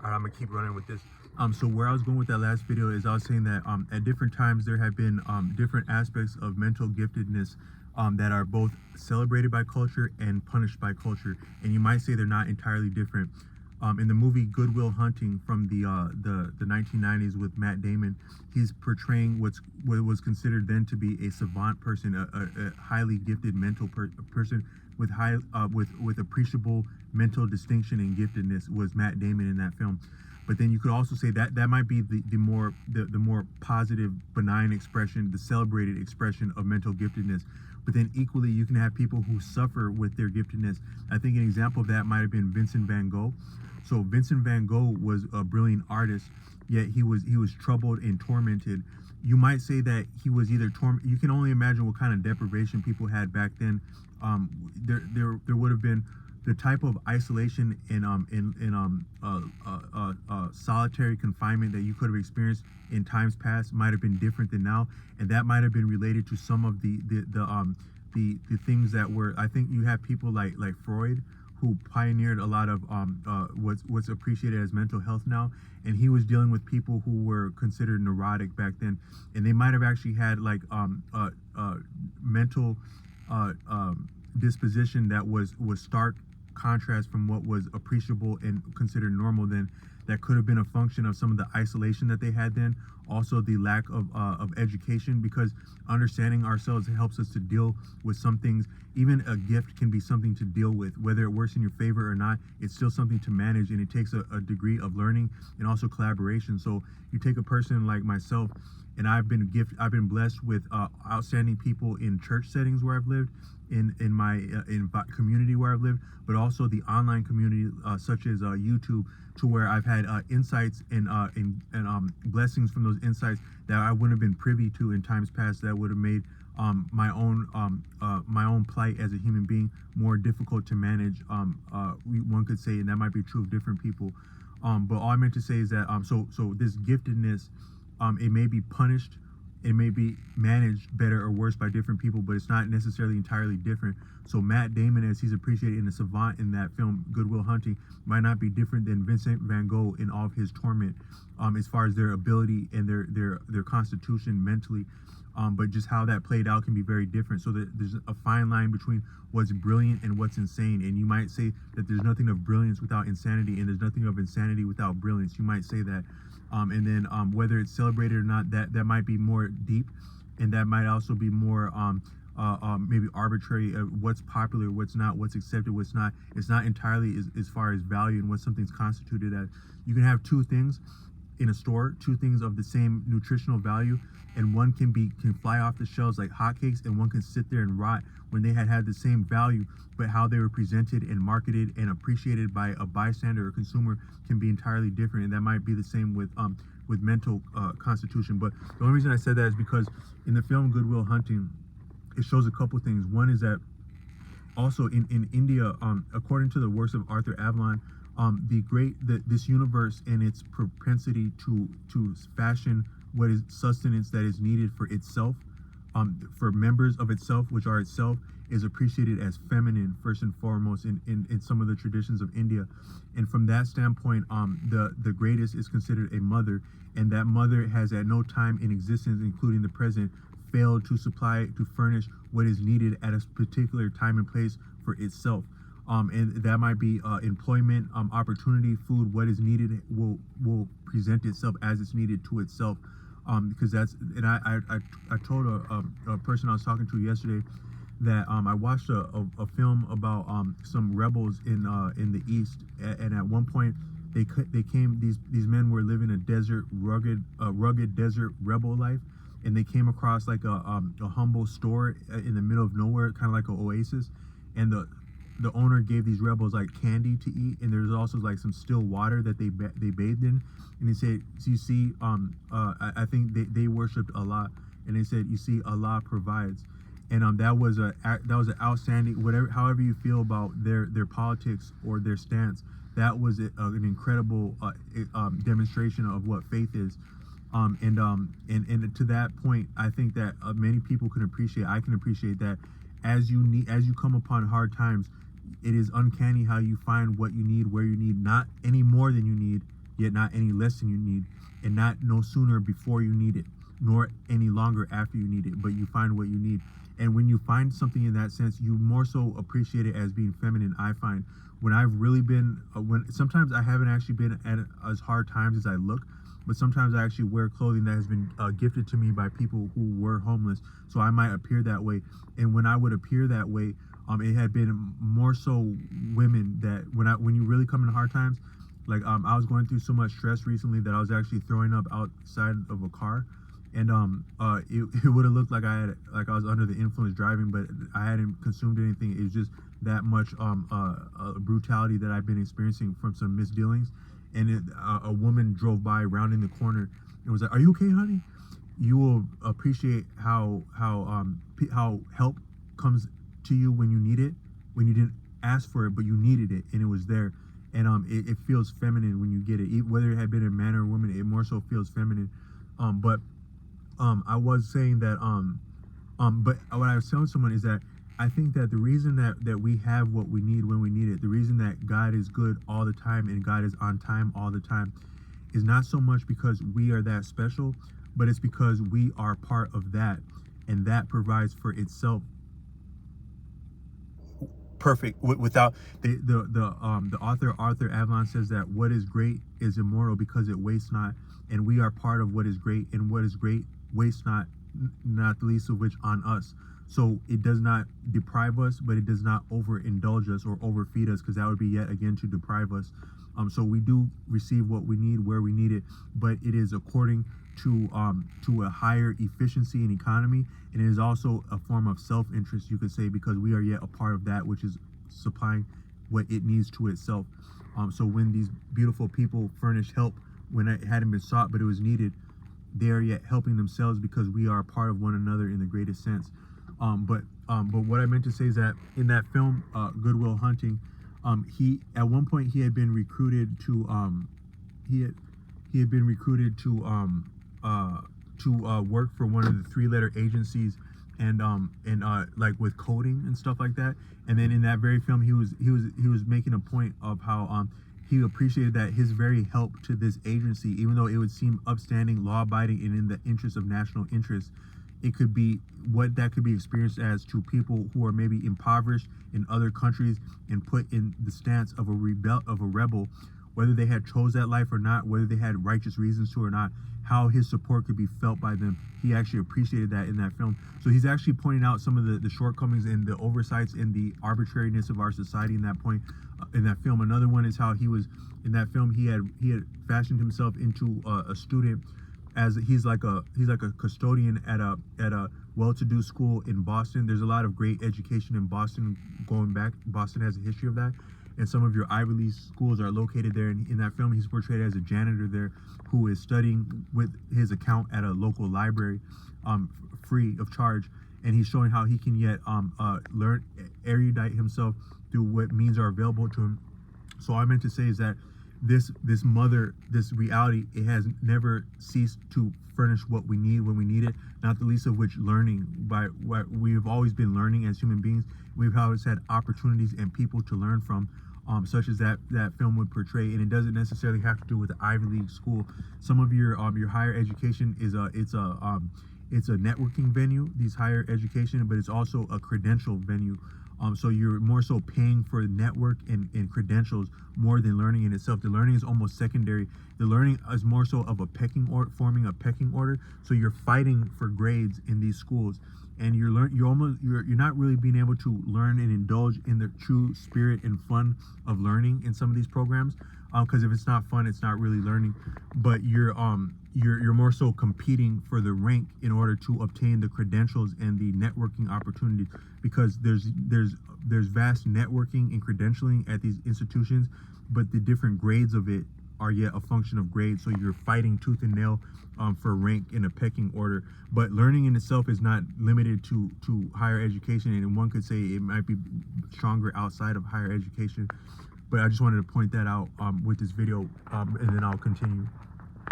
All right, I'm gonna keep running with this. So where I was going with that last video is I was saying that at different times there have been different aspects of mental giftedness that are both celebrated by culture and punished by culture, and you might say they're not entirely different. In the movie Good Will Hunting from the 1990s with Matt Damon, he's portraying what was considered then to be a savant person, a highly gifted mental person with with appreciable mental distinction and giftedness was Matt Damon in that film. But then you could also say that that might be the more positive, benign expression, the celebrated expression of mental giftedness. But then equally, you can have people who suffer with their giftedness. I think an example of that might have been Vincent van Gogh. So Vincent van Gogh was a brilliant artist, yet he was troubled and tormented. You might say that he was either You can only imagine what kind of deprivation people had back then. There would have been the type of isolation and solitary confinement that you could have experienced in times past might have been different than now, and that might have been related to some of the things that were. I think you have people like Freud, who pioneered a lot of what's appreciated as mental health now, and he was dealing with people who were considered neurotic back then, and they might have actually had like mental disposition that was stark contrast from what was appreciable and considered normal then. That could have been a function of some of the isolation that they had then, also the lack of education, because understanding ourselves helps us to deal with some things. Even a gift can be something to deal with, whether it works in your favor or not. It's still something to manage, and it takes a degree of learning and also collaboration. So you take a person like myself, and I've been blessed with outstanding people in church settings where I've lived, in my community where I've lived, but also the online community such as YouTube, to where I've had insights and blessings from those insights that I wouldn't have been privy to in times past, that would have made my own plight as a human being more difficult to manage. One could say, and that might be true of different people. But all I meant to say is that so this giftedness, it may be punished, it may be managed better or worse by different people, but it's not necessarily entirely different. So Matt Damon, as he's appreciated in the savant in that film Good Will Hunting, might not be different than Vincent van Gogh in all of his torment, as far as their ability and their constitution mentally. But just how that played out can be very different. So there's a fine line between what's brilliant and what's insane. And you might say that there's nothing of brilliance without insanity, and there's nothing of insanity without brilliance. You might say that. And then whether it's celebrated or not, that might be more deep, and that might also be more maybe arbitrary. What's popular, what's not, what's accepted, what's not. It's not entirely as far as value and what something's constituted as. You can have two things in a store, two things of the same nutritional value, and one can fly off the shelves like hotcakes, and one can sit there and rot when they had the same value, but how they were presented and marketed and appreciated by a bystander or consumer can be entirely different. And that might be the same with mental constitution. But the only reason I said that is because in the film Good Will Hunting, it shows a couple things. One is that also in India, according to the works of Arthur Avalon, this universe and its propensity to fashion what is sustenance that is needed for itself, for members of itself, which are itself, is appreciated as feminine first and foremost in some of the traditions of India. And from that standpoint, the greatest is considered a mother, and that mother has at no time in existence, including the present, failed to furnish what is needed at a particular time and place for itself. And that might be employment, opportunity, food. What is needed will present itself as it's needed to itself. Because that's, and I told a person I was talking to yesterday that I watched a film about some rebels in the East, and at one point these men were living a desert, rugged desert rebel life, and they came across like a humble store in the middle of nowhere, kind of like an oasis, and the owner gave these rebels like candy to eat, and there's also like some still water that they bathed in, and they said, so you see, I think they worshipped Allah, and they said, you see, Allah provides. And that was an outstanding, however you feel about their politics or their stance, that was an incredible demonstration of what faith is. And to that point, I think that many people can appreciate. I can appreciate that as you come upon hard times, it is uncanny how you find what you need, where you need, not any more than you need, yet not any less than you need, and not no sooner before you need it, nor any longer after you need it, but you find what you need. And when you find something in that sense, you more so appreciate it as being feminine. I find when I've really been, when sometimes I haven't actually been at as hard times as I look, but sometimes I actually wear clothing that has been gifted to me by people who were homeless, so I might appear that way. And when I would appear that way, it had been more so women that when you really come in hard times, like I was going through so much stress recently that I was actually throwing up outside of a car, and it would have looked like I was under the influence driving, but I hadn't consumed anything. It was just that much brutality that I've been experiencing from some misdealings. And a woman drove by rounding the corner and was like, "Are you okay, honey?" You will appreciate how help comes to you when you need it, when you didn't ask for it but you needed it and it was there. And it feels feminine when you get it, whether it had been a man or a woman. It more so feels feminine. But I was saying that but what I was telling someone is that I think that the reason that we have what we need when we need it, the reason that God is good all the time and God is on time all the time, is not so much because we are that special, but it's because we are part of that, and that provides for itself perfect without the author Arthur Avalon says that what is great is immortal because it wastes not, and we are part of what is great, and what is great wastes not, not the least of which on us. So it does not deprive us, but it does not overindulge us or overfeed us, because that would be yet again to deprive us. So we do receive what we need where we need it, but it is according to a higher efficiency and economy, and it is also a form of self-interest, you could say, because we are yet a part of that which is supplying what it needs to itself. So when these beautiful people furnish help when it hadn't been sought but it was needed, they are yet helping themselves because we are a part of one another in the greatest sense. But what I meant to say is that in that film, Good Will Hunting, he at one point he had been recruited to work for one of the 3-letter agencies, and like with coding and stuff like that. And then in that very film, he was making a point of how he appreciated that his very help to this agency, even though it would seem upstanding, law-abiding, and in the interest of national interest, it could be what that could be experienced as to people who are maybe impoverished in other countries and put in the stance of a rebel, whether they had chose that life or not, whether they had righteous reasons to or not, how his support could be felt by them. He actually appreciated that in that film. So he's actually pointing out some of the shortcomings and the oversights and the arbitrariness of our society in that point, in that film. Another one is how he was in that film, he had fashioned himself into a student, as he's like a custodian at a well-to-do school in Boston. There's a lot of great education in Boston going back. Boston has a history of that, and some of your Ivy League schools are located there. And in that film, he's portrayed as a janitor there who is studying with his account at a local library, free of charge, and he's showing how he can yet learn, erudite himself through what means are available to him. So I meant to say is that this reality, it has never ceased to furnish what we need when we need it, not the least of which learning. By what we've always been learning as human beings, we've always had opportunities and people to learn from, such as that film would portray. And it doesn't necessarily have to do with the Ivy League school. Some of your higher education is it's a networking venue, these higher education, but it's also a credential venue. So you're more so paying for network and credentials more than learning in itself. The learning is almost secondary. The learning is more so of a forming a pecking order. So you're fighting for grades in these schools, and you're not really being able to learn and indulge in the true spirit and fun of learning in some of these programs. Because if it's not fun, it's not really learning. But you're more so competing for the rank in order to obtain the credentials and the networking opportunities, because there's vast networking and credentialing at these institutions, but the different grades of it are yet a function of grades. So you're fighting tooth and nail for rank in a pecking order. But learning in itself is not limited to higher education, and one could say it might be stronger outside of higher education. But I just wanted to point that out with this video, and then I'll continue.